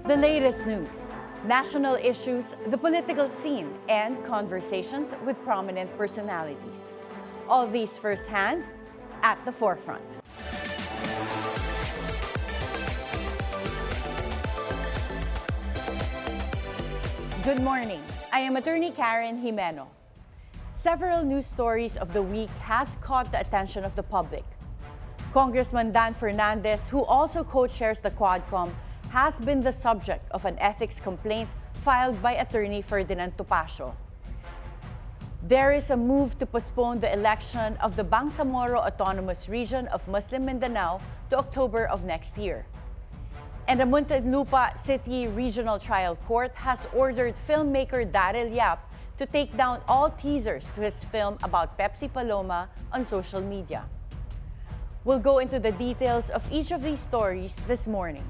The latest news, national issues, the political scene, and conversations with prominent personalities. All these firsthand at the forefront. Good morning. I am attorney Karen Jimeno. Several news stories of the week has caught the attention of the public. Congressman Dan Fernandez, who also co-chairs the Quadcom, has been the subject of an ethics complaint filed by attorney Ferdinand Topacio. There is a move to postpone the election of the Bangsamoro Autonomous Region of Muslim Mindanao to October of next year. And the Muntinlupa City Regional Trial Court has ordered filmmaker Daryl Yap to take down all teasers to his film about Pepsi Paloma on social media. We'll go into the details of each of these stories this morning.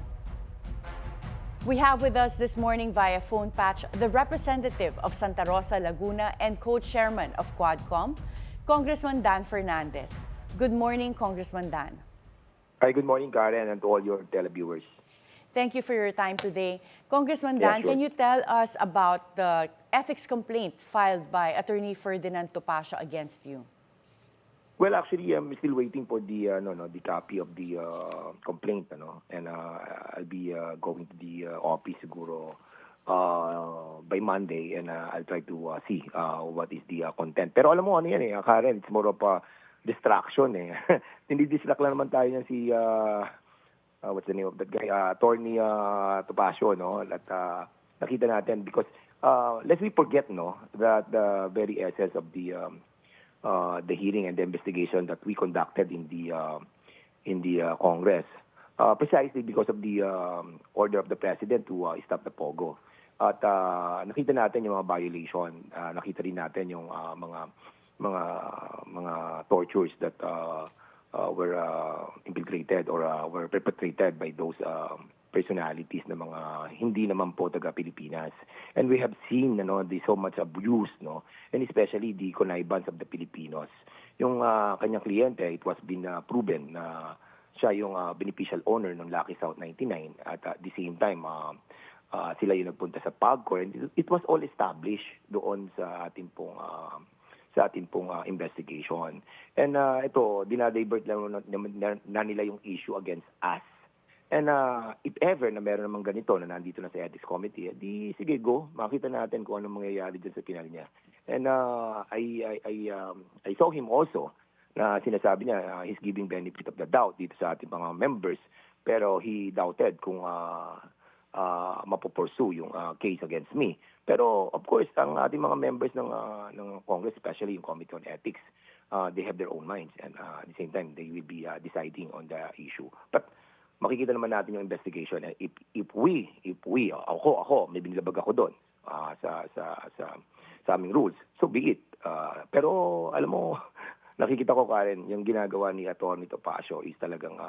We have with us this morning via phone patch the representative of Santa Rosa, Laguna and co-chairman of Quadcom, Congressman Dan Fernandez. Good morning, Congressman Dan. Hi, good morning, Karen, and to all your televiewers. Thank you for your time today. Congressman Dan, sure. Can you tell us about the ethics complaint filed by attorney Ferdinand Topacio against you? Well, actually, I'm still waiting for the the copy of the complaint, and I'll be going to the office siguro by Monday, and I'll try to see what is the content. Pero alam mo ano yan Karen, it's more of a distraction Hindi-distract lang naman tayo yan si what's the name of that guy, attorney Topacio, that nakita natin because lest we forget that the very essence of the hearing and the investigation that we conducted in the Congress, precisely because of the order of the President to stop the POGO. At nakita natin yung mga violation, nakita rin natin yung mga tortures that were infiltrated or were perpetrated by those personalities na mga hindi naman po taga-Pilipinas. And we have seen the so much abuse, and especially the connivance of the Filipinos. Yung kanyang kliyente, it was been proven na siya yung beneficial owner ng Lucky South 99 at the same time sila yung nagpunta sa PAGCOR, and it was all established doon sa ating pong investigation. And ito, dinadivert lang na nila yung issue against us. And if ever na meron namang ganito na nandito na sa Ethics Committee, di sige go, makita natin kung anong mangyayari dyan sa pinal niya. And I saw him also na sinasabi niya he's giving benefit of the doubt dito sa ating mga members, pero he doubted kung mapupursue yung case against me. Pero of course, ang ating mga members ng Congress, especially yung Committee on Ethics, they have their own minds, and at the same time they will be deciding on the issue. But makikita naman natin yung investigation. If we, ako, may binilabag ako doon sa aming rules. So be it. Pero alam mo, nakikita ko Karen, yung ginagawa ni Atty. Topacio is talagang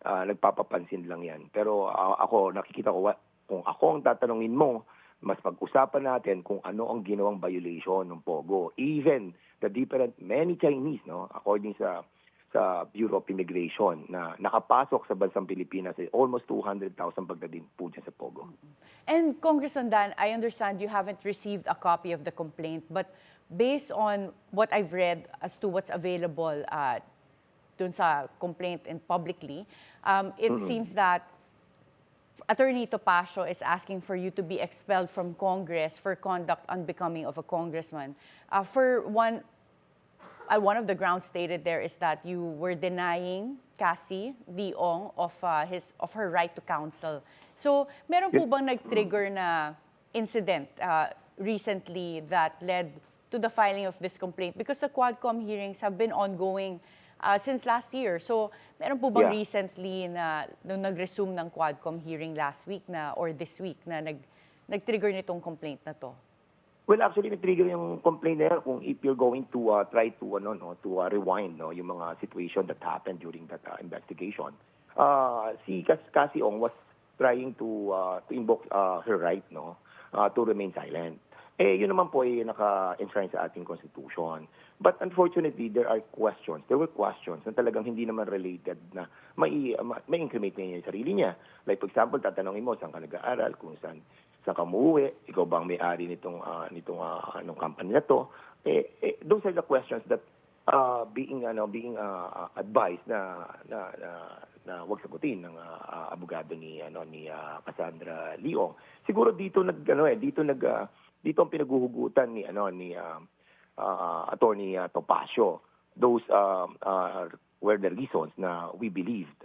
nagpapapansin lang yan. Pero ako, nakikita ko, kung ako ang tatanungin mo, mas pag-usapan natin kung ano ang ginawang violation ng POGO. Even the many Chinese, according sa Bureau of Immigration na nakapasok sa bansang Pilipinas almost 200,000 pagdating po dyan sa POGO. And Congressman Dan, I understand you haven't received a copy of the complaint, but based on what I've read as to what's available dun sa complaint and publicly, it seems that Attorney Topacio is asking for you to be expelled from Congress for conduct unbecoming of a congressman. One of the grounds stated there is that you were denying Cassie Diong of her right to counsel. So, meron po bang nag-trigger na incident recently that led to the filing of this complaint? Because the Quadcom hearings have been ongoing since last year. So, meron po bang recently na nung nag-resume ng Quadcom hearing last week or this week na nag-trigger nitong complaint na to? Well, actually, nag-trigger yung complaint na yan kung if you're going to try to rewind yung mga situation that happened during that investigation. Si Cassie Ong was trying to invoke her right to remain silent. Yun naman po ay naka-enshrine sa ating Constitution. But unfortunately, there were questions na talagang hindi naman related na may incriminate niya yung sarili niya. Like for example, tatanungin mo, saan ka nag-aaral, kung saan ka umuwi, ikaw bang may-ari nitong company na to. Those are the questions that being advised na wag sagutin ng abogado ni Cassandra Leong. Siguro dito dito ang pinaguhugutan ni Attorney Topacio. Those were the reasons na we believed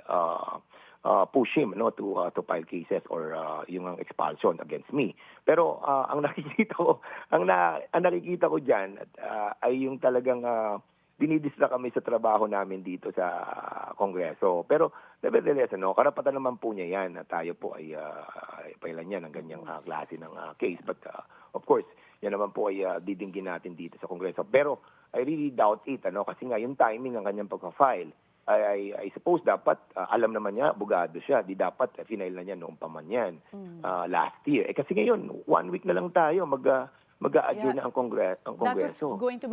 push him to file cases or yung expulsion against me. Pero ang nakikita ko diyan ay yung talagang dinidistra kami sa trabaho namin dito sa Kongreso. Pero nevertheless, karapatan naman po niya yan na tayo po ay pailan niya ng ganyang klase ng case. But of course, yan naman po ay didinggin natin dito sa Kongreso. Pero I really doubt it, kasi nga yung timing ng kanyang pagka-file, I suppose dapat, alam naman niya, abogado siya, di dapat final na niya noong pa man yan, last year. Kasi ngayon, 1 week na lang tayo, mag-a-adjourn na ang Kongreso. That was going to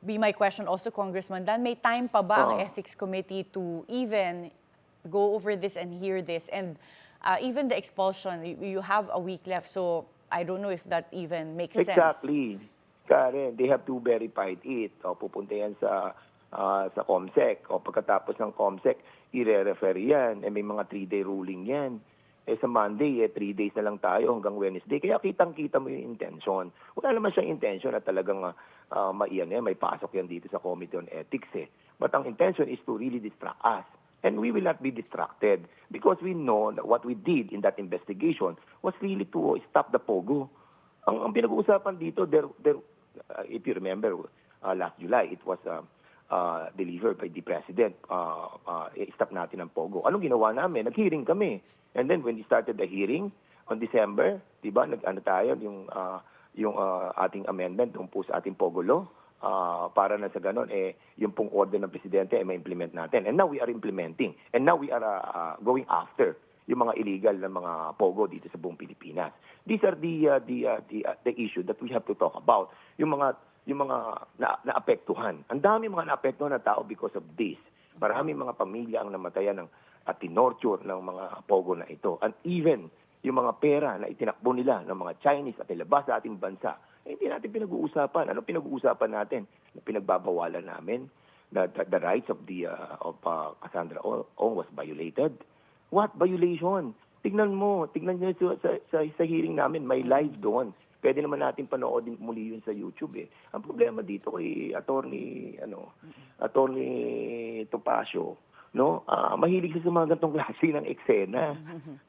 be my question also, Congressman Dan. May time pa ba ang Ethics Committee to even go over this and hear this? And even the expulsion, you have a week left, so I don't know if that even makes sense. Exactly. Karen, they have to verify it. Pupunta yan sa COMSEC. Pagkatapos ng COMSEC, i-refer yan. May mga 3-day ruling yan. Sa Monday, 3 days na lang tayo hanggang Wednesday. Kaya kitang-kita mo yung intention. Wala naman siyang intention na talagang may pasok yan dito sa Committee on Ethics. But ang intention is to really distract us. And we will not be distracted because we know that what we did in that investigation was really to stop the POGO. Ang pinag-uusapan dito, if you remember, last July, it was delivered by the President. Stop natin ang POGO. Anong ginawa namin? Nag-hearing kami. And then when we started the hearing on December, diba, tayo, yung ating amendment tungkol sa ating POGO law, para na sa ganon, yung pong order ng Presidente ay ma-implement natin. And now we are implementing. And now we are going after yung mga illegal na mga POGO dito sa buong Pilipinas. These are the issue that we have to talk about. Yung mga naapektuhan. Ang dami mga naapektuhan na tao because of this. Maraming mga pamilya ang namatayan at tinorture ng mga POGO na ito. And even yung mga pera na itinakbo nila ng mga Chinese at nilabas sa ating bansa, hindi natin pinag-uusapan. Ano pinag-uusapan natin? Na pinagbabawalan namin na the rights of Cassandra Ong was violated. What violation? Tignan nyo sa hearing namin, may live doon. Pwede naman natin panoodin muli yun sa YouTube. Ang problema dito kay Attorney Topacio, mahilig sa mga ganitong klase ng eksena.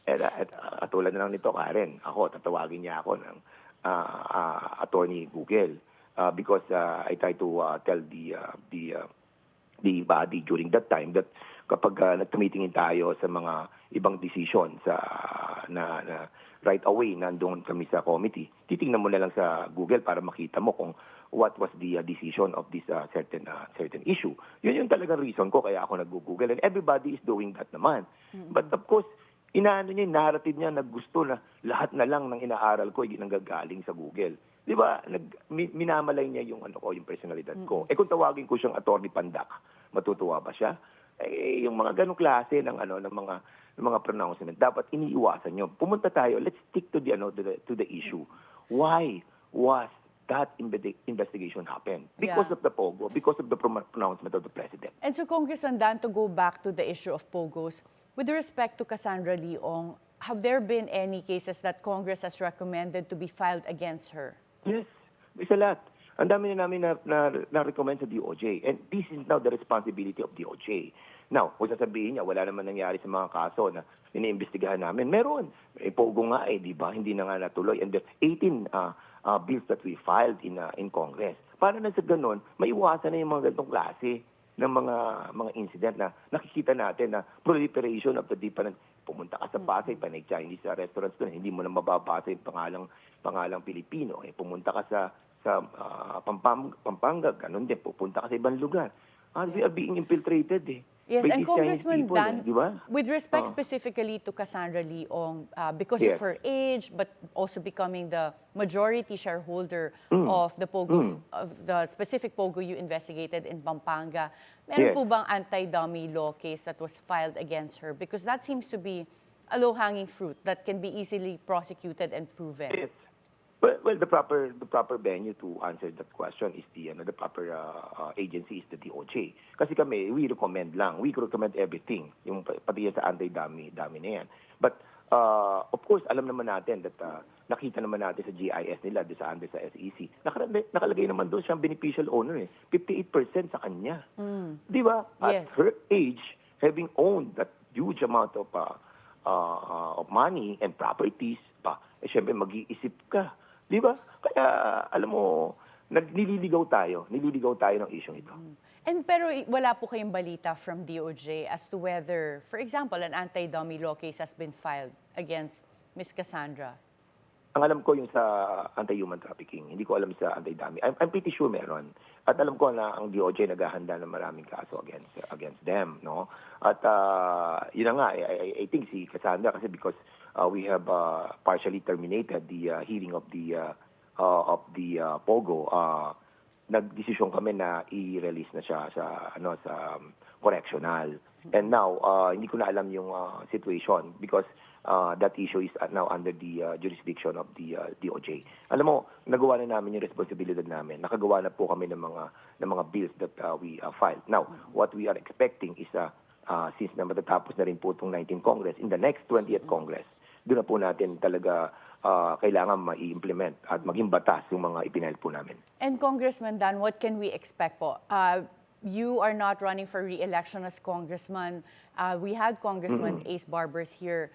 At tulad na lang nito, Karen, tatawagin niya ako ng Attorney Google because I try to tell the body during that time that kapag nagtumitingin tayo sa mga ibang decision na right away nandoon kami sa committee, titingnan mo na lang sa Google para makita mo kung what was the decision of this certain issue. Yun yung talagang reason ko kaya ako nag-Google, and everybody is doing that naman. But of course, narrative niya na gusto na lahat na lang ng inaaral ko ay nanggagaling sa Google. Di ba? Minamalay niya yung yung personalidad ko. Kung tawagin ko siyang Attorney Pandak, matutuwa ba siya? Yung mga ganong klase ng mga pronouncement dapat iniiwasan niyo. Pumunta tayo, let's stick to the issue. Why was that investigation happen? Because of the POGO, because of the pronouncement of the President. And so, Congressman Dan, to go back to the issue of POGOs, with respect to Cassandra Leong, have there been any cases that Congress has recommended to be filed against her? Yes, isa lahat. Ang dami na namin na-recommend sa DOJ. And this is now the responsibility of DOJ. Now, kung sasabihin niya, wala naman nangyari sa mga kaso na iniimbestigahan namin. Meron. POGO nga di ba? Hindi na nga natuloy. And there's 18 bills that we filed in Congress. Para na sa ganun, maiwasan na yung mga ganitong klase ng mga incident na nakikita natin na proliferation of the different. Pumunta ka sa Pasay, panay Chinese restaurants doon, hindi mo na mababasa yung pangalang Pilipino. Pumunta ka sa Pampanga, ganun din. Pupunta ka sa ibang lugar. We are being infiltrated. Yes, by and these Chinese Congressman people, Dan, di ba? with respect Oo. specifically to Cassandra Leong, because of Yes. her age, but also becoming the majority shareholder Mm. of the Pogo, of the specific Pogo you investigated in Pampanga, meron Yes. po bang anti-dummy law case that was filed against her? Because that seems to be a low-hanging fruit that can be easily prosecuted and proven. Yes. Well, the proper venue to answer that question is the proper agency is the DOJ. Kasi kami, we recommend lang. We recommend everything. Yung pati yan sa anti-dummy na yan. But, of course, alam naman natin that nakita naman natin sa GIS nila, sa SEC, nakalagay naman doon siyang beneficial owner 58% sa kanya. Di ba? Yes. At her age, having owned that huge amount of money and properties, syempre mag-iisip ka. Di ba? Kaya, alam mo, nililigaw tayo ng isyong ito. And pero wala po kayong balita from DOJ as to whether, for example, an anti-dummy law case has been filed against Ms. Cassandra? Ang alam ko yung sa anti-human trafficking, hindi ko alam sa anti-dummy. I'm pretty sure meron. At alam ko na ang DOJ naghahanda ng maraming kaso against them, no? At yun na nga, I think si Cassandra kasi because we have partially terminated the hearing of the Pogo, nagdesisyon kami na i-release na siya sa correctional. And now hindi ko na alam yung situation because that issue is now under the jurisdiction of the DOJ. Alam mo, nagawa na namin yung responsibilidad namin. Nakagawa na po kami ng mga bills that we filed. Now, what we are expecting is since na matatapos na rin po itong 19th Congress, in the next 20th Congress, doon na po natin talaga kailangan ma-implement at maging batas yung mga ipinail po namin. And Congressman Dan, what can we expect po? You are not running for re-election as congressman. We had Congressman Ace Barbers here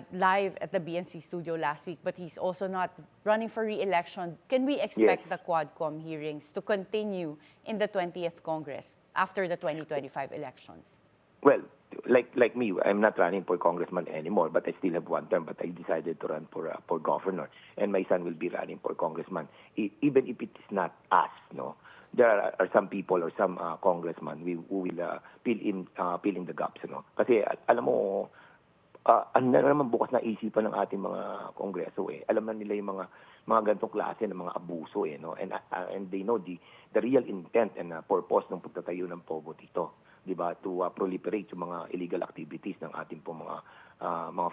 live at the BNC studio last week, but he's also not running for re-election. Can we expect the Quadcom hearings to continue in the 20th Congress after the 2025 elections? Well, like me, I'm not running for congressman anymore, but I still have one term. But I decided to run for governor, and my son will be running for congressman. Even if it is not us, no, there are some people or some congressmen who will fill in the gaps, no. Kasi alam mo, ano na naman bukas na isipan ng ating mga kongreso Alam na nila yung mga ganitong klase ng mga abuso no. And they know the real intent and purpose ng pagtatayo ng Pogo dito. 'Di ba? To proliferate yung mga illegal activities ng ating po mga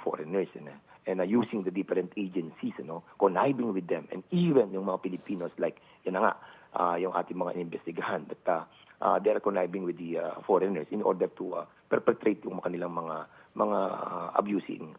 foreigners and using the different agencies conniving with them, and even yung mga Filipinos like yan na nga yung ating mga inimbestigahan that they are conniving with the foreigners in order to perpetrate yung kanilang mga abusive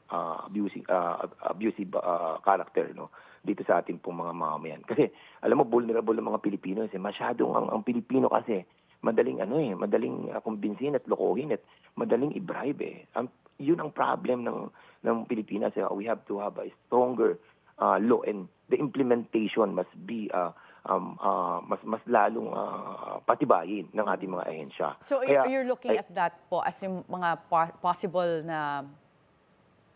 character dito sa ating pong mga mamamayan. Kasi alam mo, vulnerable ng mga Pilipino masyadong ang Pilipino kasi madaling madaling kumbinsin at lokohin at madaling i-bribe yun ang problem ng Pilipinas. We have to have a stronger law, and the implementation must be mas lalong patibayin ng ating mga ahensya. So you're looking at that po as yung mga possible na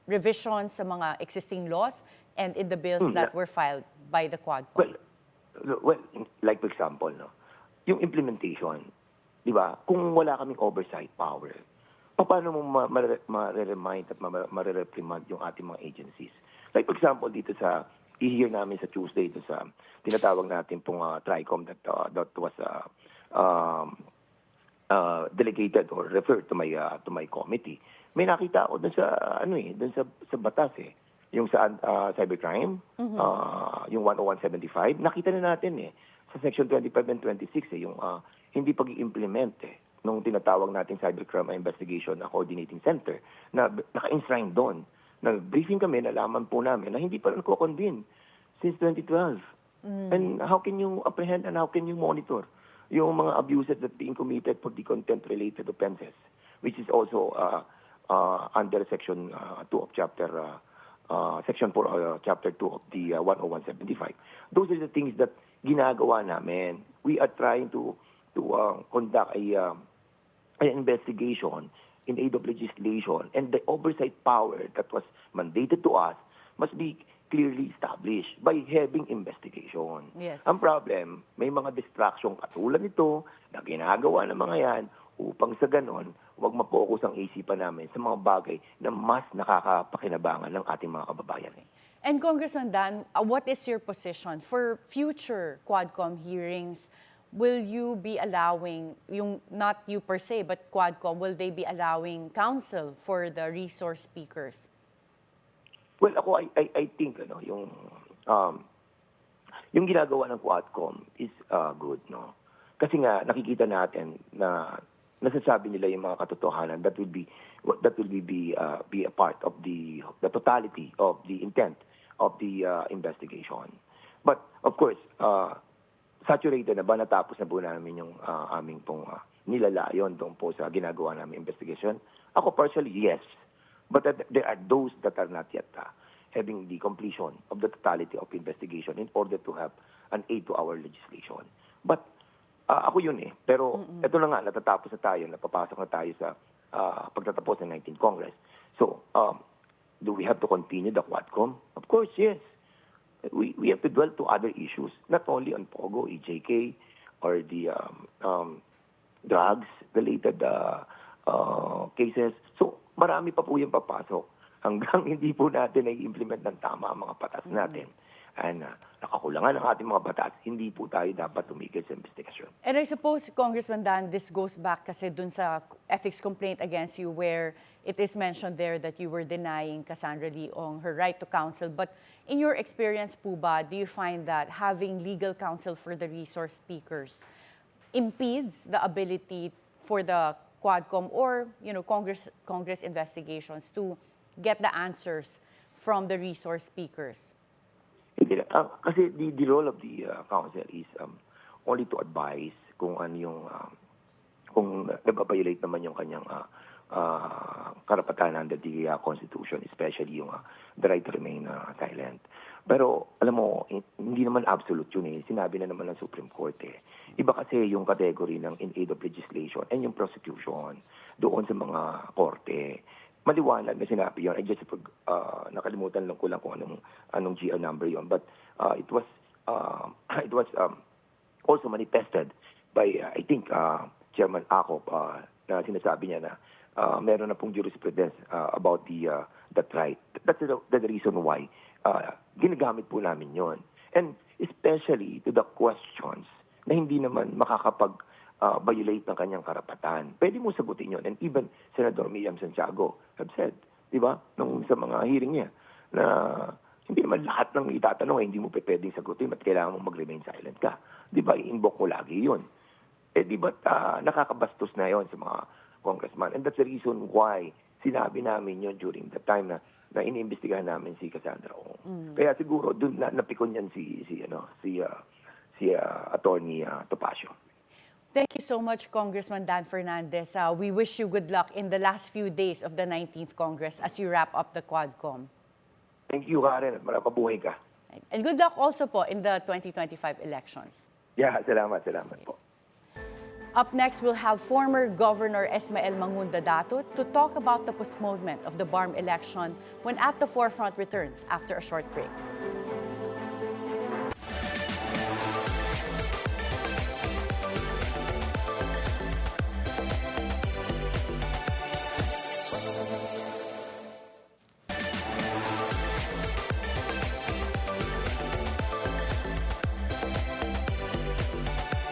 revisions sa mga existing laws and in the bills that were filed by the Quadcom? Well, like for example, yung implementation, di ba? Kung wala kaming oversight power, paano mo ma-remind at ma-reprimand yung ating mga agencies? Like for example, dito sa i-hear namin sa Tuesday, dito sa tinatawag natin pong TRICOM that was delegated or referred to my committee. May nakita ako dun sa dun sa batas yung sa cybercrime, yung 10175, nakita na natin sa section 25 and 26 yung hindi pag-i-implement nung tinatawag nating Cybercrime Investigation Coordinating Center na naka-enshrine doon. Nag-briefing kami, nalaman po namin na hindi pa rin ko-convene since 2012. And how can you apprehend and how can you monitor yung mga abuses that being committed for the content-related offenses, which is also under Section 2 of Section 4, Chapter 2 of the 10175. Those are the things that ginagawa namin. We are trying to conduct an investigation in aid of legislation, and the oversight power that was mandated to us must be clearly established by having investigation. Yes. Ang problem, may mga distraction katulad nito na ginagawa ng mga yan upang sa ganon, huwag mapokus ang isipan namin sa mga bagay na mas nakakapakinabangan ng ating mga kababayan. And Congressman Dan, what is your position for future Quadcom hearings? Will you be allowing, not you per se, but Quadcom, will they be allowing counsel for the resource speakers? Well, ako, I think, yung ginagawa ng Quadcom is good, no? Kasi nga, nakikita natin na nasasabi nila yung mga katotohanan that will be a part of the totality of the intent of the investigation. But of course, saturated na ba, natapos na po namin yung aming pong nilalayon doon po sa ginagawa namin investigation? Ako personally, yes. But there are those that are not yet having the completion of the totality of investigation in order to have an aid to our legislation. But ako yun eh. Pero ito na nga, natatapos na tayo, napapasok na tayo sa pagtatapos ng 19th Congress. So, do we have to continue the Quadcom? Of course, yes. We have to dwell to other issues, not only on POGO, EJK, or the drugs-related cases. So, marami pa po yung papasok hanggang hindi po natin i-implement ng tama ang mga batas natin. And nakakulangan ang ating mga batas, hindi po tayo dapat tumigil sa investigasyon. And I suppose, Congressman Dan, this goes back kasi dun sa ethics complaint against you where it is mentioned there that you were denying Cassandra Leong her right to counsel. But in your experience po ba, do you find that having legal counsel for the resource speakers impedes the ability for the Quadcom or Congress investigations to get the answers from the resource speakers? Hindi na. Kasi the role of the council is only to advise kung ano yung kung nag-violate naman yung kanyang karapatan under the Constitution, especially yung the right to remain silent. Pero alam mo, hindi naman absolute yun eh. Sinabi na naman ng Supreme Court eh. Iba kasi yung category ng in aid of legislation and yung prosecution doon sa mga korte. Maliwanag na sinabi yun. I just nakalimutan lang ko lang kung anong GR number yun. But it was also manifested by, I think, Chairman Acop na sinasabi niya na meron na pong jurisprudence about that right. That's the reason why ginagamit po namin yon. And especially to the questions na hindi naman violate ng kanyang karapatan. Pwede mo sagutin yun. And even Senator Miriam Santiago have said, di ba, nung sa mga hearing niya, na hindi naman lahat ng itatanong ay hindi mo pwedeng sagutin at kailangan mong mag-remain silent ka. Di ba, i-invoke mo lagi yun. Eh di ba, nakakabastos na yon sa mga congressman. And that's the reason why sinabi namin yun during the time na iniimbestigahan namin si Cassandra Leong. Kaya siguro, dun napikon yan si Attorney Topacio. Thank you so much, Congressman Dan Fernandez. We wish you good luck in the last few days of the 19th Congress as you wrap up the Quadcom. Thank you, Karen. Mabuhay ka. And good luck also po in the 2025 elections. Yeah, salamat po. Up next, we'll have former Governor Esmael Mangunda Dato to talk about the postponement of the BARM election when At the Forefront returns after a short break.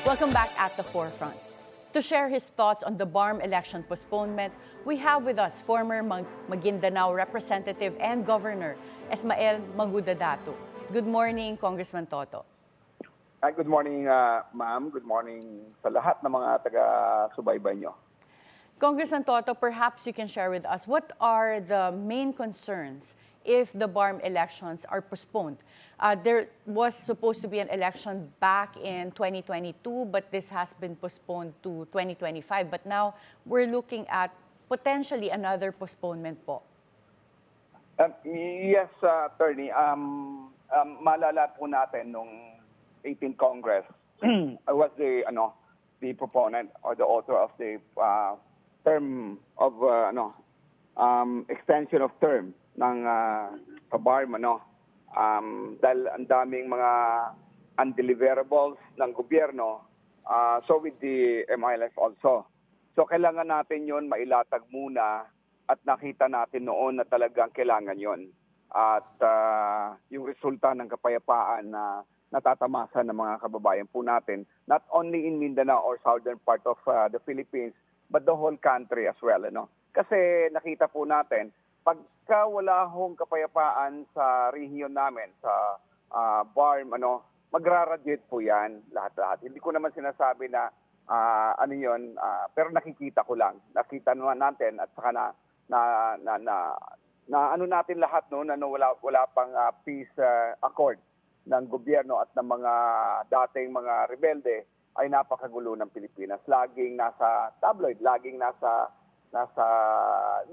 Welcome back at the Forefront. To share his thoughts on the BARM election postponement, we have with us former Maguindanao Representative and Governor Esmael Mangunda Dato. Good morning, Congressman Toto. Good morning, ma'am. Good morning sa lahat ng mga taga-subaybay nyo. Congressman Toto, perhaps you can share with us what are the main concerns if the BARM elections are postponed. There was supposed to be an election back in 2022, but this has been postponed to 2025. But now we're looking at potentially another postponement po. Yes, Attorney. Malala po natin nung 18th Congress, I was the proponent or the author of the term of extension of term ng BARM, dahil ang daming mga undeliverables ng gobyerno, so with the MILF also. So kailangan natin yon mailatag muna at nakita natin noon na talagang kailangan yon. At yung resulta ng kapayapaan na natatamasa ng mga kababayan po natin, not only in Mindanao or southern part of the Philippines, but the whole country as well. Ano? Kasi nakita po natin, pagka wala hong kapayapaan sa region namin, sa BARM, magra-radiate po yan lahat-lahat. Hindi ko naman sinasabi na ano yun, pero nakikita ko lang. Nakita naman natin at saka na ano natin lahat no, na wala pang peace accord ng gobyerno at ng mga dating mga rebelde ay napakagulo ng Pilipinas. Laging nasa tabloid, laging nasa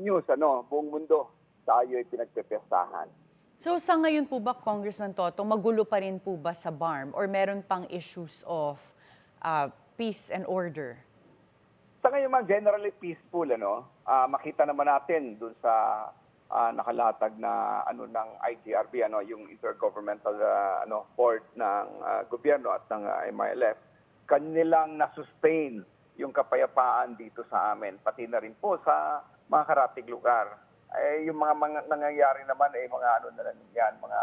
news, buong mundo tayo ay pinagpepestahan. So sa ngayon po ba, Congressman Toto, magulo pa rin po ba sa BARM or meron pang issues of peace and order? Sa ngayon man, generally peaceful, makita naman natin dun sa nakalatag na ng IGRB, yung Intergovernmental Board ng gobyerno at ng MILF, kanilang na-sustain yung kapayapaan dito sa amin, pati na rin po sa mga karatig lugar. Yung mga nangyayari naman mga na lang yan, mga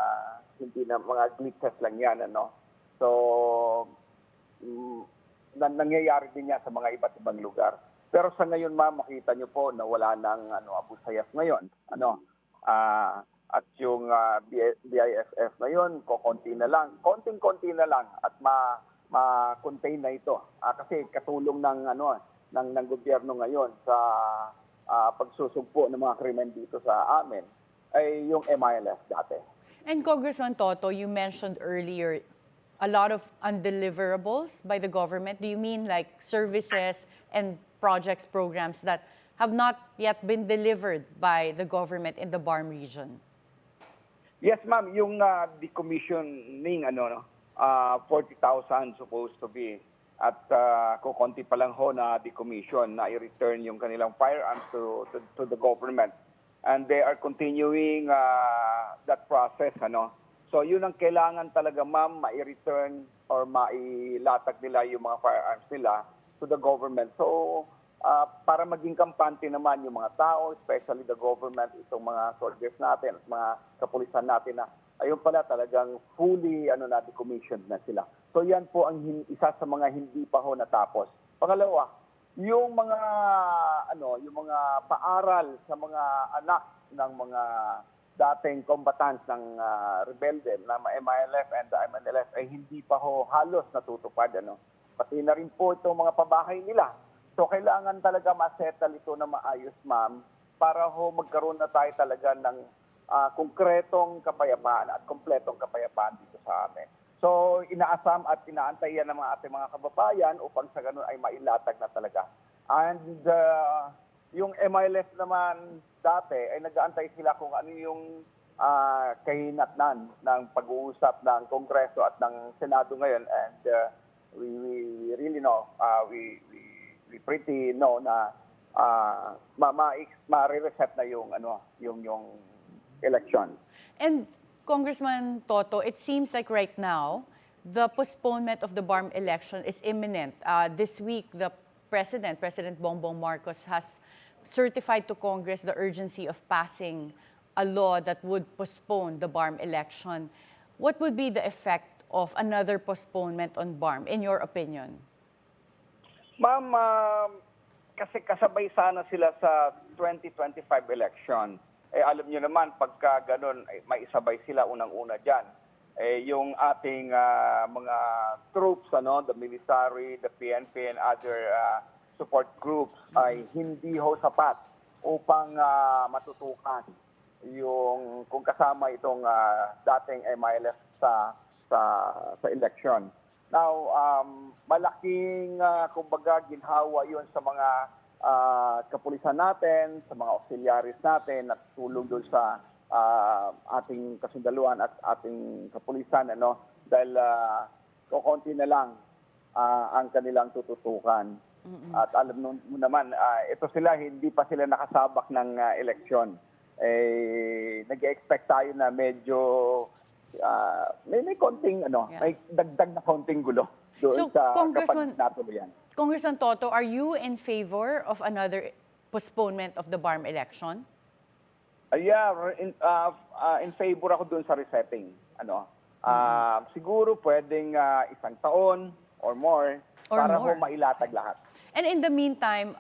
hindi na mga glitches lang yan, So nangyayari din yan sa mga iba't ibang lugar. Pero sa ngayon, ma'am, makita niyo po na wala nang Abu Sayyaf ngayon. At yung BIFF ngayon, konti na lang, konting-konti na lang at ma-contain na ito. Kasi katulong ng gobyerno ngayon sa pagsusugpo ng mga krimen dito sa amin ay yung MILF dati. And Congressman Toto, you mentioned earlier a lot of undeliverables by the government. Do you mean like services and projects, programs that have not yet been delivered by the government in the BARM region? Yes, ma'am. Yung decommissioning, 40,000 supposed to be. At kukonti pa lang ho na decommission, na i-return yung kanilang firearms to the government. And they are continuing that process, So yun ang kailangan talaga, ma'am, ma-return or mailatag nila yung mga firearms nila to the government. So para maging kampante naman yung mga tao, especially the government, itong mga soldiers natin at mga kapulisan natin na ayun pala talagang fully decommissioned na sila. So yan po ang isa sa mga hindi pa ho natapos. Pangalawa, yung mga yung mga paaral sa mga anak ng mga dating combatants ng rebelde na MILF and the MNLF ay hindi pa ho halos natutupad. Pati na rin po itong mga pabahay nila. So kailangan talaga ma-settle ito na maayos, ma'am, para ho magkaroon na tayo talaga ng konkretong kapayapaan at kompletong kapayapaan dito sa amin. So inaasam at inaantayan ng ating mga kababayan upang sa ganun ay mailatag na talaga. And yung MILF naman dati ay nag-aantay sila kung ano yung kahinatnan ng pag-uusap ng Kongreso at ng Senado ngayon. And we really know, we pretty know na ma-reset na yung election. And Congressman Toto, it seems like right now, the postponement of the BARM election is imminent. This week, the President Bongbong Marcos, has certified to Congress the urgency of passing a law that would postpone the BARM election. What would be the effect of another postponement on BARM, in your opinion? Ma'am, kasi kasabay sana sila sa 2025 election. Alam niyo naman, pagka ganun, may isabay sila unang-una dyan. Yung ating mga troops, the military, the PNP, and other support groups ay hindi ho sapat upang matutukan yung kung kasama itong dating MILF sa election. Now, malaking kumbaga ginhawa yun sa mga kapulisan natin, sa mga auxiliaries natin at tulong doon sa ating kasundaluhan at ating kapulisan dahil kukunti na lang ang kanilang tututukan. At alam mo naman, ito sila, hindi pa sila nakasabak ng eleksyon. Nag-expect tayo na medyo may konting Yeah. may dagdag na konting gulo doon So, sa Congressman- kapag natuloyan. Congressman Toto, are you in favor of another postponement of the BARM election? In favor ako doon sa resetting. Siguro pwedeng isang taon or more Or para more. ho mailatag lahat. And in the meantime,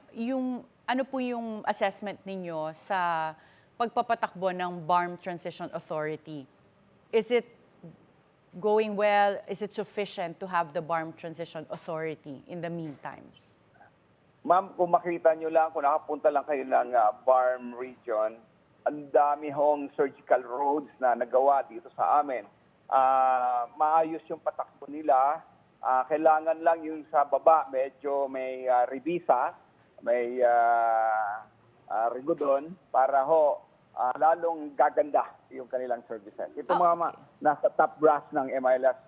ano po yung assessment ninyo sa pagpapatakbo ng BARM Transition Authority? Is it going well? Is it sufficient to have the BARM Transition Authority in the meantime? Ma'am, kung makita nyo lang, kung nakapunta lang kayo ng BARM region, ang dami hong surgical roads na nagawa dito sa amin. Maayos yung patakbo nila. Kailangan lang yung sa baba, medyo may revisa, may rigodon para lalong gaganda yung kanilang services. Ito nasa top brass ng MILS,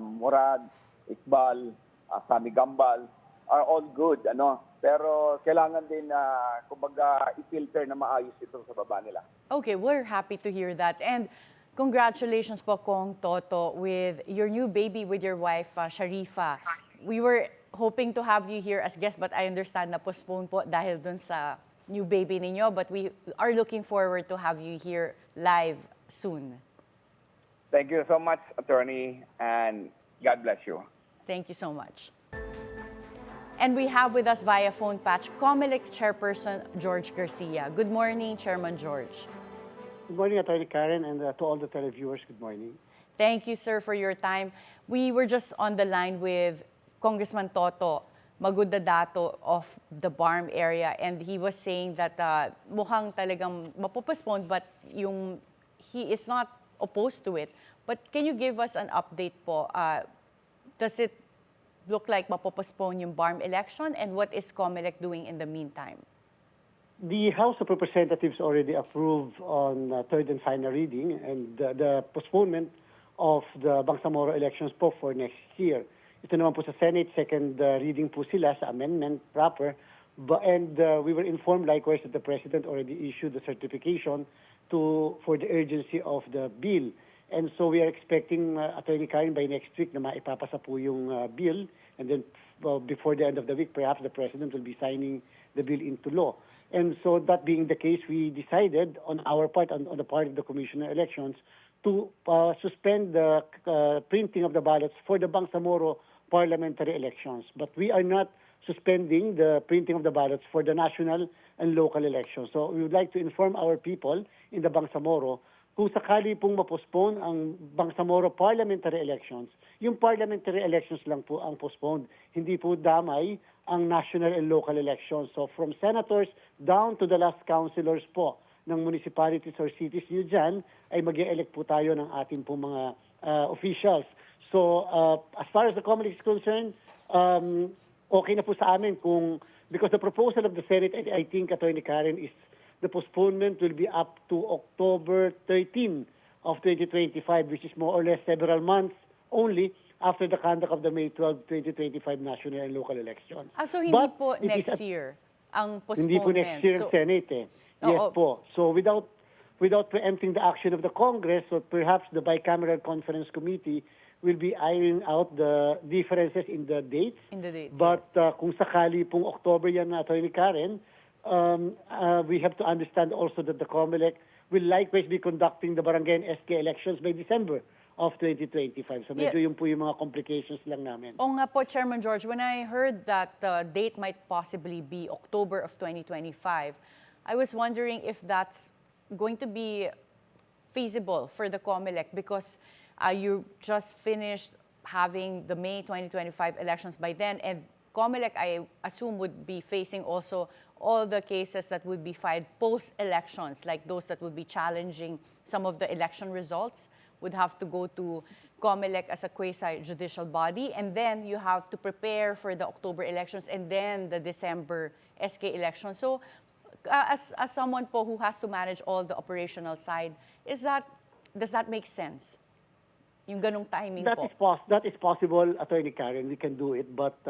Murad, Iqbal, Sami Gambal, are all good, Pero kailangan din kumbaga i-filter na maayos ito sa baba nila. Okay, we're happy to hear that. And congratulations po, Kong Toto, with your new baby with your wife, Sharifa. We were hoping to have you here as guest, but I understand na postpone po dahil dun sa new baby ninyo. But we are looking forward to have you here live soon. Thank you so much, Attorney, and God bless you. Thank you so much. And we have with us via phone patch, COMELEC Chairperson George Garcia. Good morning, Chairman George. Good morning, Attorney Karen, and to all the televiewers, good morning. Thank you, sir, for your time. We were just on the line with Congressman Toto Magudadato of the BARM area, and he was saying that mukhang talagang mapopostpone, but he is not opposed to it. But can you give us an update po? Does it look like mapopostpone yung BARM election, and what is COMELEC doing in the meantime? The House of Representatives already approved on third and final reading and the postponement of the Bangsamoro elections po for next year. Ito naman po sa Senate, second reading po sila sa amendment proper. And we were informed likewise that the President already issued the certification for the urgency of the bill. And so we are expecting, Attorney Karen, by next week na maipapasa po yung bill. And then before the end of the week, perhaps the President will be signing the bill into law. And so that being the case, we decided on our part, on the part of the Commission on Elections, to suspend the printing of the ballots for the Bangsamoro parliamentary elections. But we are not suspending the printing of the ballots for the national and local elections. So we would like to inform our people in the Bangsamoro, kung sakali pong ma-postpone ang Bangsamoro parliamentary elections, yung parliamentary elections lang po ang postponed. Hindi po damay ang national and local elections. So from senators down to the last councilors po ng municipalities or cities nyo dyan, ay mag-e-elect po tayo ng ating po mga officials. So as far as the COMELEC is concerned, okay na po sa amin because the proposal of the Senate, I think, Attorney Karen, is the postponement will be up to October 13 of 2025, which is more or less several months only after the conduct of the May 12, 2025 national and local election. So hindi But po it is next year ang postponement? Hindi po next year ang Senate Yes po. So without preempting the action of the Congress, so perhaps the bicameral conference committee will be ironing out the differences in the dates. In the dates, But yes. kung sakali pong October yan na, Attorney Karen, we have to understand also that the COMELEC will likewise be conducting the barangay and SK elections by December of 2025. So medyo yun po yung mga complications lang namin. O nga po, Chairman George, when I heard that the date might possibly be October of 2025, I was wondering if that's going to be feasible for the COMELEC because you just finished having the May 2025 elections by then, and COMELEC, I assume, would be facing also all the cases that would be filed post-elections, like those that would be challenging some of the election results, would have to go to COMELEC as a quasi-judicial body, and then you have to prepare for the October elections and then the December SK elections. So as someone po who has to manage all the operational side, does that make sense? Yung ganong timing po. That is possible, Attorney Karen, we can do it, but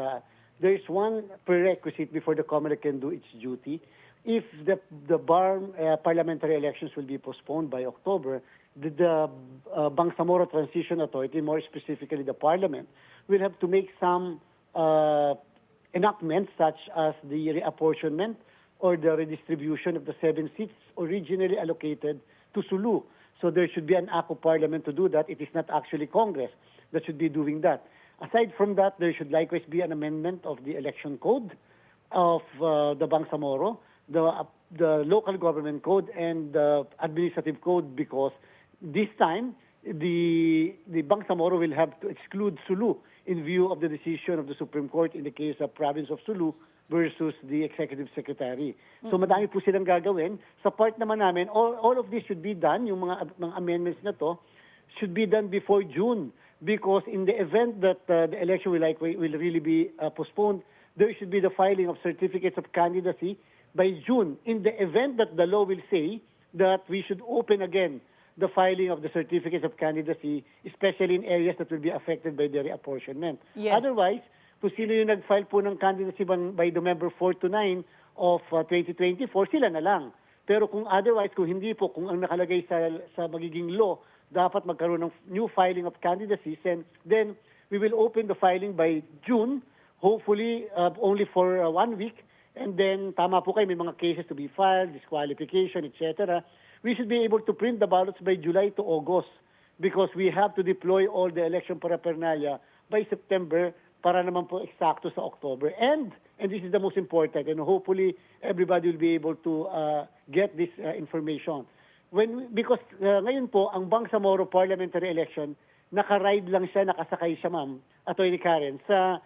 there is one prerequisite before the COMELEC can do its duty. If the BARM parliamentary elections will be postponed by October, the Bangsamoro Transition Authority, more specifically the Parliament, will have to make some enactments such as the reapportionment or the redistribution of the 7 seats originally allocated to Sulu. So there should be an act of Parliament to do that. It is not actually Congress that should be doing that. Aside from that, there should likewise be an amendment of the election code of the Bangsamoro, the local government code, and the administrative code, because this time the Bangsamoro will have to exclude Sulu in view of the decision of the Supreme Court in the case of province of Sulu versus the executive secretary. So madami po silang gagawin. Sa part naman namin, all of this should be done, yung mga amendments na to, should be done before June, because in the event that the election will really be postponed, there should be the filing of certificates of candidacy by June. In the event that the law will say that we should open again the filing of the certificates of candidacy, especially in areas that will be affected by the reapportionment. Yes. Otherwise, kung sino yung nag-file po ng candidacy by November 4 to 9 of 2024, sila na lang. Pero kung otherwise, kung hindi po, kung ang nakalagay sa magiging law, dapat magkaroon ng new filing of candidacies, and then we will open the filing by June, hopefully only for 1 week, and then tama po kayo, may mga cases to be filed, disqualification, etc. We should be able to print the ballots by July to August, because we have to deploy all the election paraphernalia by September para naman po eksakto sa October. And this is the most important, and hopefully everybody will be able to get this information. Because ngayon po, ang Bangsamoro parliamentary election, naka-ride lang siya, nakasakay siya, ma'am, Atty. Karen, sa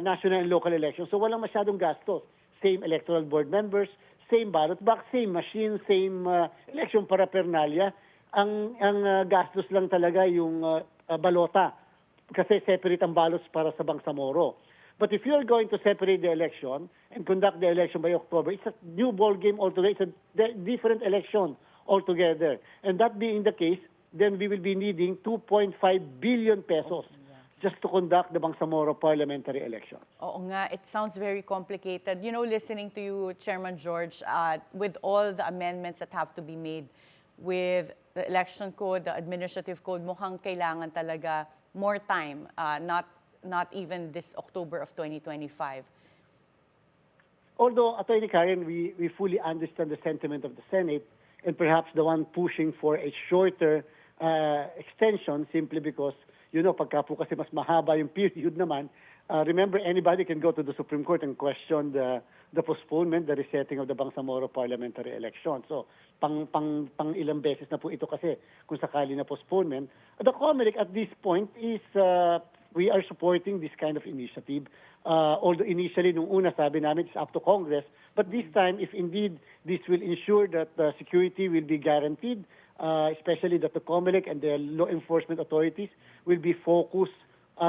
national and local elections. So walang masyadong gastos. Same electoral board members, same ballot box, same machine, same election paraphernalia. Ang gastos lang talaga yung balota, kasi separate ang ballots para sa Bangsamoro. But if you are going to separate the election and conduct the election by October, it's a new ball game altogether. It's a different election altogether. And that being the case, then we will be needing 2.5 billion pesos just to conduct the Bangsamoro parliamentary election. Oo nga, it sounds very complicated. You know, listening to you, Chairman George, with all the amendments that have to be made with the election code, the administrative code, mukhang kailangan talaga more time, not even this October of 2025. Although, Atty. Karen, we fully understand the sentiment of the Senate, and perhaps the one pushing for a shorter extension, simply because, you know, pagka po kasi mas mahaba yung period naman, remember, anybody can go to the Supreme Court and question the postponement, the resetting of the Bangsamoro parliamentary election. So, pang ilang beses na po ito kasi kung sakali na postponement. The COMELEC at this point is, we are supporting this kind of initiative. Although initially, nung una sabi namin, it's up to Congress. But this time, if indeed this will ensure that security will be guaranteed, especially that the COMELEC and the law enforcement authorities will be focused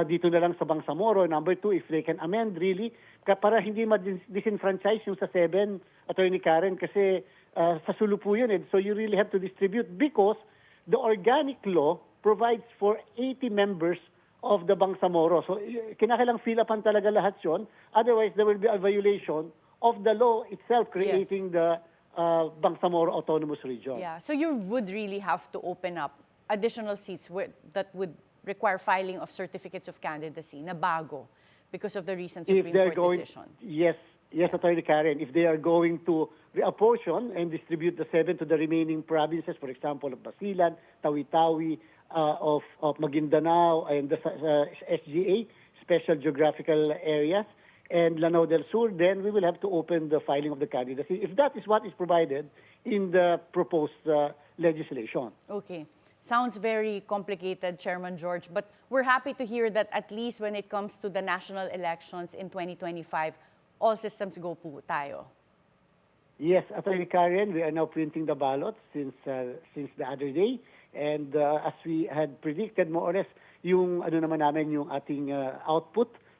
dito na lang sa Bangsamoro. Number 2, if they can amend really, para hindi ma-disenfranchise yung sa 7, Atty. Karen, kasi sa Sulu po yun. So you really have to distribute, because the organic law provides for 80 members of the Bangsamoro. So kinakailang fill-upan talaga lahat yun. Otherwise, there will be a violation of the law itself creating the Bangsamoro Autonomous Region. Yeah, so you would really have to open up additional seats that would require filing of certificates of candidacy na bago because of the recent Supreme Court decision. Yes, Atty. Karen, if they are going to reapportion and distribute the 7 to the remaining provinces, for example, of Basilan, Tawi-Tawi, of Maguindanao, and the SGA, Special Geographical Areas, and Lanao del Sur, then we will have to open the filing of the candidacy, if that is what is provided in the proposed legislation. Okay. Sounds very complicated, Chairman George, but we're happy to hear that at least when it comes to the national elections in 2025, all systems go po tayo. Yes, Atty. Karen, we are now printing the ballots since the other day. And as we had predicted, more or less, yung naman namin, yung ating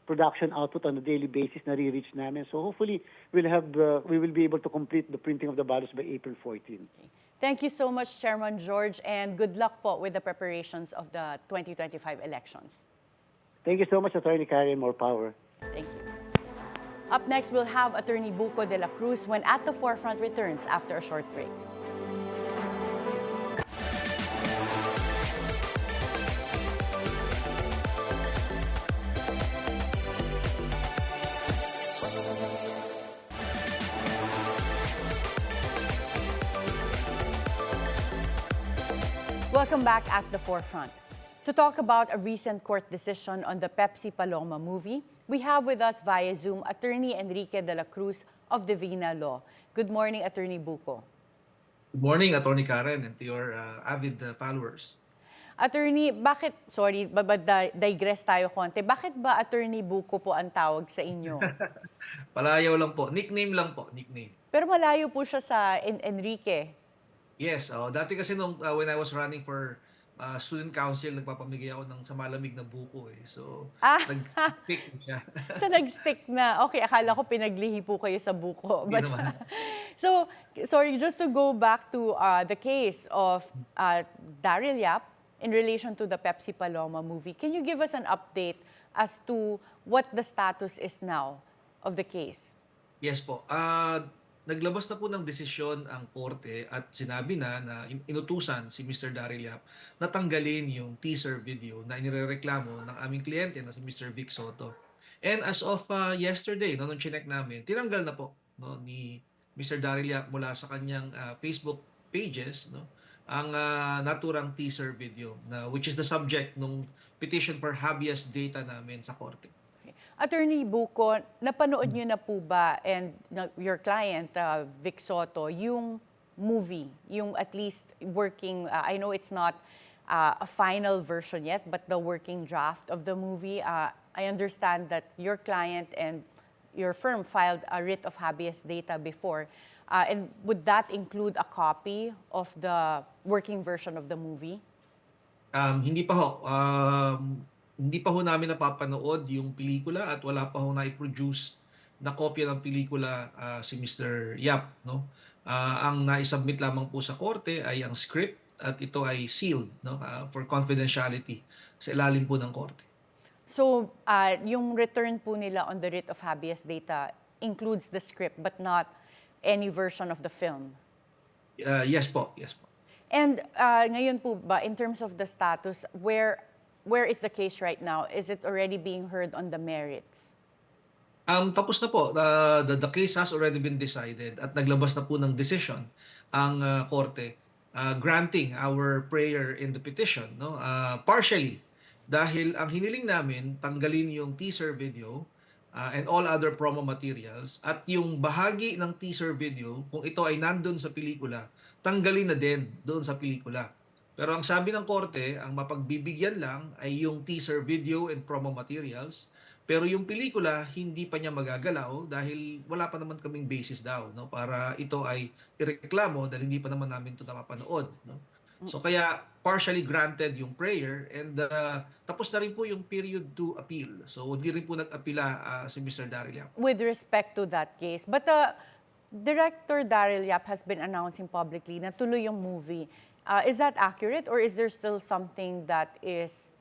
production output on a daily basis na re-reach namin. So hopefully, we will be able to complete the printing of the ballots by April 14. Okay. Thank you so much, Chairman George, and good luck po with the preparations of the 2025 elections. Thank you so much, Atty. Karen. More power. Thank you. Up next, we'll have Attorney Buko de la Cruz when At the Forefront returns after a short break. Welcome back at the forefront. To talk about a recent court decision on the Pepsi Paloma movie, we have with us via Zoom Attorney Enrique de la Cruz of Divina Law. Good morning, Attorney Buko. Good morning, Attorney Karen, and to your avid followers. Attorney, digress tayo konti. Bakit ba Attorney Buko po ang tawag sa inyo? Palayaw lang po. Nickname lang po. Nickname. Pero malayo po siya sa Enrique. Yes. Dati kasi nung, when I was running for student council, nagpapamigay ako ng sa malamig na buko eh. So, nag-stick siya. So, nag-stick na. Okay, akala ko pinaglihi po kayo sa buko. Hindi naman. So, sorry, just to go back to the case of Daryl Yap in relation to the Pepsi Paloma movie, can you give us an update as to what the status is now of the case? Yes po. Naglabas na po ng desisyon ang korte at sinabi na inutusan si Mr. Daryl Yap na tanggalin yung teaser video na inirereklamo ng aming kliyente na si Mr. Vic Soto. And as of yesterday, nung chinek namin, tinanggal na po ni Mr. Daryl Yap mula sa kanyang Facebook pages ang naturang teaser video which is the subject ng petition for habeas data namin sa korte. Attorney Buko, napanood niyo na po ba and your client, Vic Soto, yung movie, yung at least working, I know it's not a final version yet, but the working draft of the movie. I understand that your client and your firm filed a writ of habeas data before. And would that include a copy of the working version of the movie? Hindi pa ho. Hindi pa ho namin napapanood yung pelikula at wala pa ho na-produce na kopya ng pelikula si Mr. Yap. Ang na-submit lamang po sa korte ay ang script at ito ay sealed for confidentiality sa ilalim po ng korte. So, yung return po nila on the writ of habeas data includes the script but not any version of the film? Yes po, yes po. And ngayon po ba, in terms of the status, where is the case right now? Is it already being heard on the merits? Tapos na po. The case has already been decided at naglabas na po ng decision ang korte granting our prayer in the petition. Partially, dahil ang hiniling namin tanggalin yung teaser video and all other promo materials at yung bahagi ng teaser video, kung ito ay nandun sa pelikula, tanggalin na din doon sa pelikula. Pero ang sabi ng korte, ang mapagbibigyan lang ay yung teaser video and promo materials. Pero yung pelikula, hindi pa niya magagalaw dahil wala pa naman kaming basis daw para ito ay ireklamo dahil hindi pa naman namin ito napapanood. So kaya partially granted yung prayer and tapos na rin po yung period to appeal. So hindi rin po nag-apila si Mr. Daryl Yap. With respect to that case. But Director Daryl Yap has been announcing publicly na tuloy yung movie. Is that accurate or is there still something that is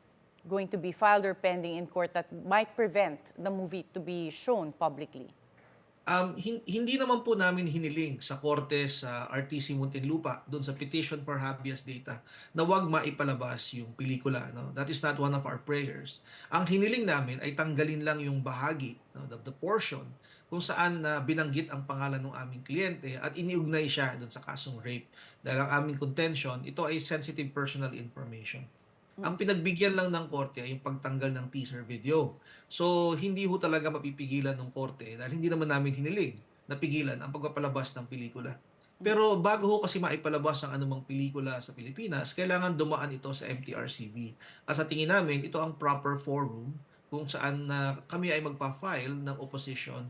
going to be filed or pending in court that might prevent the movie to be shown publicly? Hindi naman po namin hiniling sa korte sa RTC Muntinlupa doon sa petition for habeas data na wag maipalabas yung pelikula. That is not one of our prayers. Ang hiniling namin ay tanggalin lang yung bahagi, the portion kung saan binanggit ang pangalan ng aming kliyente at iniugnay siya doon sa kasong rape. Dahil ang aming contention, ito ay sensitive personal information. Ang pinagbigyan lang ng korte ay yung pagtanggal ng teaser video. So, hindi ho talaga mapipigilan ng korte dahil hindi naman namin hiniling na pigilan ang pagpapalabas ng pelikula. Pero bago ho kasi maipalabas ang anumang pelikula sa Pilipinas, kailangan dumaan ito sa MTRCB. At sa tingin namin, ito ang proper forum kung saan kami ay magpa-file ng opposition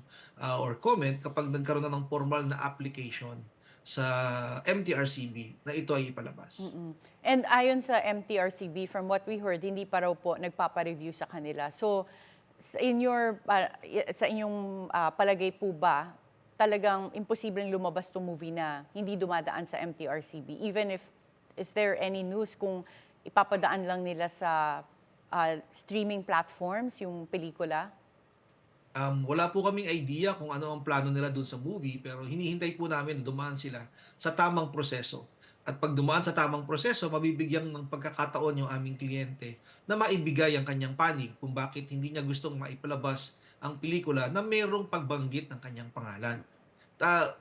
or comment kapag nagkaroon na ng formal na application sa MTRCB na ito ay ipalabas. And ayon sa MTRCB, from what we heard, hindi pa raw po nagpapa-review sa kanila. So, sa inyong palagay po ba, talagang imposibleng lumabas itong movie na hindi dumadaan sa MTRCB? Even if, is there any news kung ipapadaan lang nila sa streaming platforms yung pelikula? Wala po kaming idea kung ano ang plano nila doon sa movie pero hinihintay po namin na dumaan sila sa tamang proseso. At pag dumaan sa tamang proseso, mabibigyan ng pagkakataon yung aming kliyente na maibigay ang kanyang panig kung bakit hindi niya gustong maipalabas ang pelikula na mayroong pagbanggit ng kanyang pangalan.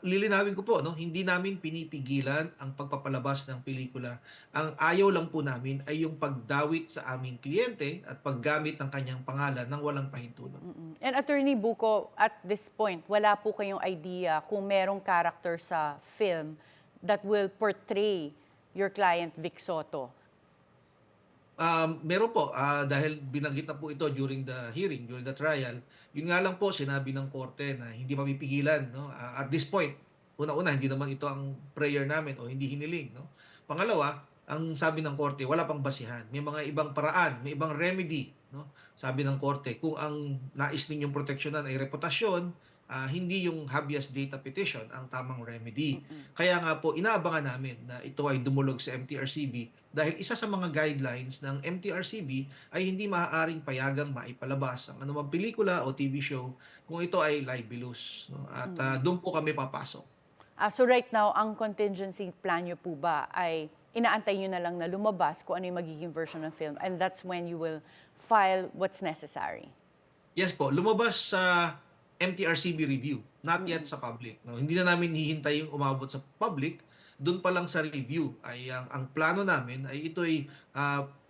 Lilinawin ko po, no, hindi namin pinipigilan ang pagpapalabas ng pelikula. Ang ayaw lang po namin ay yung pagdawit sa aming kliyente at paggamit ng kanyang pangalan ng walang pahintulot. And Attorney Buko, at this point, wala po kayong idea kung merong character sa film that will portray your client Vic Soto? Meron po, dahil binanggit na po ito during the hearing, during the trial. Yun nga lang po, sinabi ng korte na hindi mapipigilan, no? At this point, una-una, hindi naman ito ang prayer namin o hindi hiniling, no? Pangalawa, ang sabi ng korte, wala pang basihan. May mga ibang paraan, may ibang remedy, no? Sabi ng korte, kung ang nais ninyong proteksyonan ay reputasyon, hindi yung habeas data petition ang tamang remedy. Kaya nga po, inaabangan namin na ito ay dumulog sa MTRCB dahil isa sa mga guidelines ng MTRCB ay hindi maaaring payagang maipalabas ang anumang pelikula o TV show kung ito ay libelous. No? At doon po kami papasok. So right now, ang contingency plan nyo po ba ay inaantay nyo na lang na lumabas kung ano yung magiging version ng film, and that's when you will file what's necessary? Yes po, lumabas sa MTRCB review, not yet sa public. No? Hindi na namin hihintay yung umabot sa public, doon pa lang sa review ay ang plano namin ay ito ay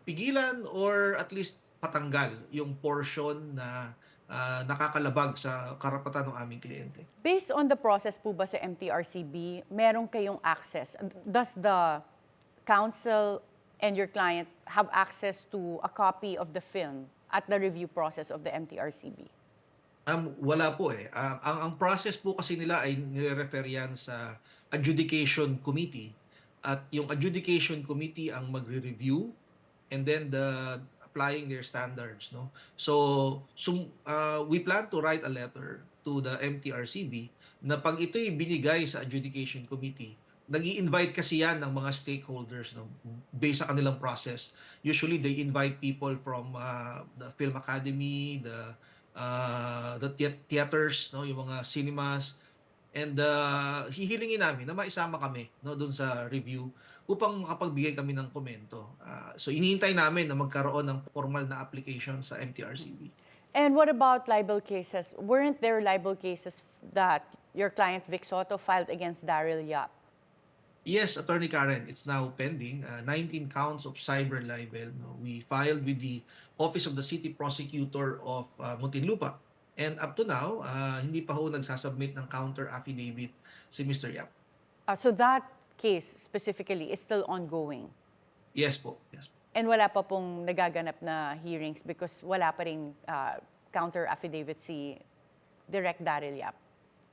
pigilan or at least patanggal yung portion na nakakalabag sa karapatan ng aming kliyente. Based on the process po ba sa MTRCB, meron kayong access? Does the counsel and your client have access to a copy of the film at the review process of the MTRCB? Wala po eh. Ang process po kasi nila ay nire-refer yan sa adjudication committee. At yung adjudication committee ang magre-review and then applying their standards. No? So we plan to write a letter to the MTRCB na pag ito'y binigay sa adjudication committee, nag-i-invite kasi yan ng mga stakeholders, no, based sa kanilang process. Usually they invite people from the Film Academy, the theaters, no, yung mga cinemas, and hihilingin namin na maisama kami, no, doon sa review upang makapagbigay kami ng komento. So hinihintay namin na magkaroon ng formal na application sa MTRCB. And what about libel cases? Weren't there libel cases that your client Vic Soto filed against Daryl Yap? Yes, Attorney Karen, it's now pending. 19 counts of cyber libel. No? We filed with the Office of the City Prosecutor of Muntinlupa. And up to now, hindi pa ho nagsasubmit ng counter affidavit si Mr. Yap. So that case specifically is still ongoing? Yes po. Yes po. And wala pa pong nagaganap na hearings because wala pa ring counter affidavit si Direk Daryl Yap?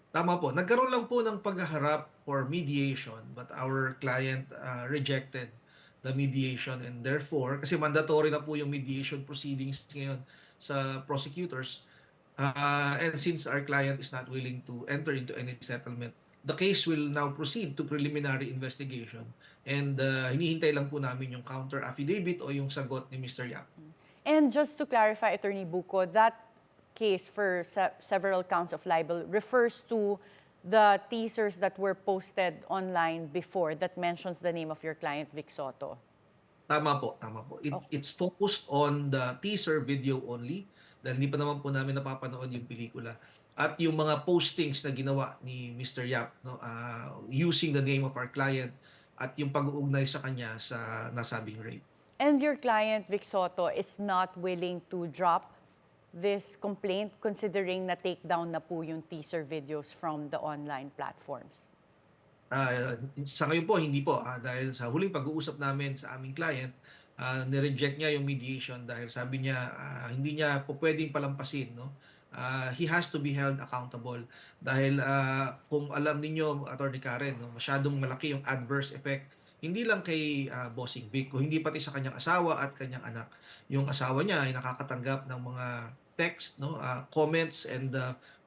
Tama po. Nagkaroon lang po ng paghaharap for mediation but our client rejected the mediation and therefore, kasi mandatory na po yung mediation proceedings ngayon sa prosecutors, and since our client is not willing to enter into any settlement, the case will now proceed to preliminary investigation and hinihintay lang po namin yung counter affidavit o yung sagot ni Mr. Yap. And just to clarify, Attorney Buko, that case for several counts of libel refers to the teasers that were posted online before that mentions the name of your client, Vic Soto. Tama po, tama po. It's focused on the teaser video only dahil hindi pa naman po namin napapanood yung pelikula. At yung mga postings na ginawa ni Mr. Yap, no, using the name of our client at yung pag-uugnay sa kanya sa nasabing rape. And your client, Vic Soto, is not willing to drop this complaint considering na take down na po yung teaser videos from the online platforms? Sa ngayon po, hindi po. Dahil sa huling pag-uusap namin sa aming client, nireject niya yung mediation dahil sabi niya hindi niya po pwedeng palampasin. No? He has to be held accountable. Dahil kung alam ninyo, Attorney Karen, no, masyadong malaki yung adverse effect hindi lang kay Bossing Vic, hindi pati sa kanyang asawa at kanyang anak. Yung asawa niya ay nakakatanggap ng mga text, no, comments and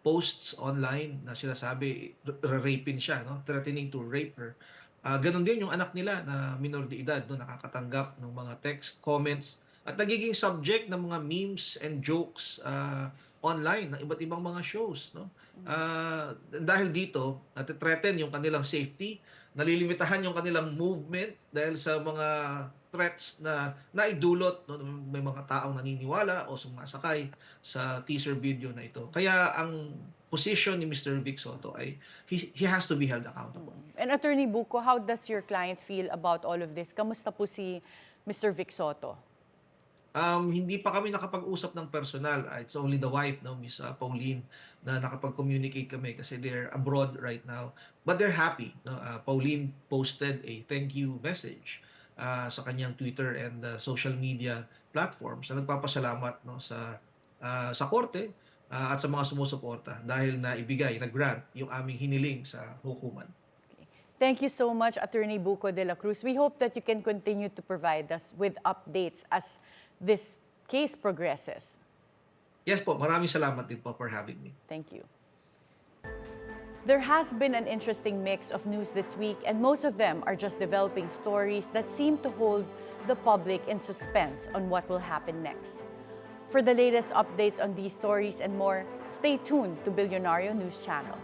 posts online na sinasabi raping siya, no, threatening to rape her. Ganon din yung anak nila na minor de edad, no, nakakatanggap ng mga text, comments at nagiging subject ng mga memes and jokes online ng iba't ibang mga shows, no. Dahil dito, natitreten yung kanilang safety, nalilimitahan yung kanilang movement dahil sa mga threats na naidulot, no, may mga taong naniniwala o sumasakay sa teaser video na ito. Kaya ang position ni Mr. Vic Soto ay he has to be held accountable. And Attorney Buko, how does your client feel about all of this? Kamusta po si Mr. Vic Soto? Hindi pa kami nakapag-usap ng personal. It's only the wife, no, Miss Pauline, na nakapag-communicate kami kasi they're abroad right now. But they're happy. No? Pauline posted a thank you message sa kanyang Twitter and social media platforms na nagpapasalamat, no, sa korte at sa mga sumusuporta dahil nag-grant yung aming hiniling sa hukuman. Thank you so much, Attorney Buko de la Cruz. We hope that you can continue to provide us with updates as this case progresses. Yes po, maraming salamat din po for having me. Thank you. There has been an interesting mix of news this week, and most of them are just developing stories that seem to hold the public in suspense on what will happen next. For the latest updates on these stories and more, stay tuned to Billionario News Channel.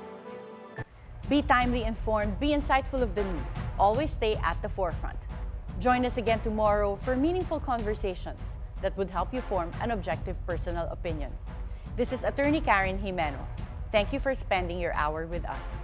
Be timely informed, be insightful of the news. Always stay at the forefront. Join us again tomorrow for meaningful conversations that would help you form an objective personal opinion. This is Attorney Karen Jimeno. Thank you for spending your hour with us.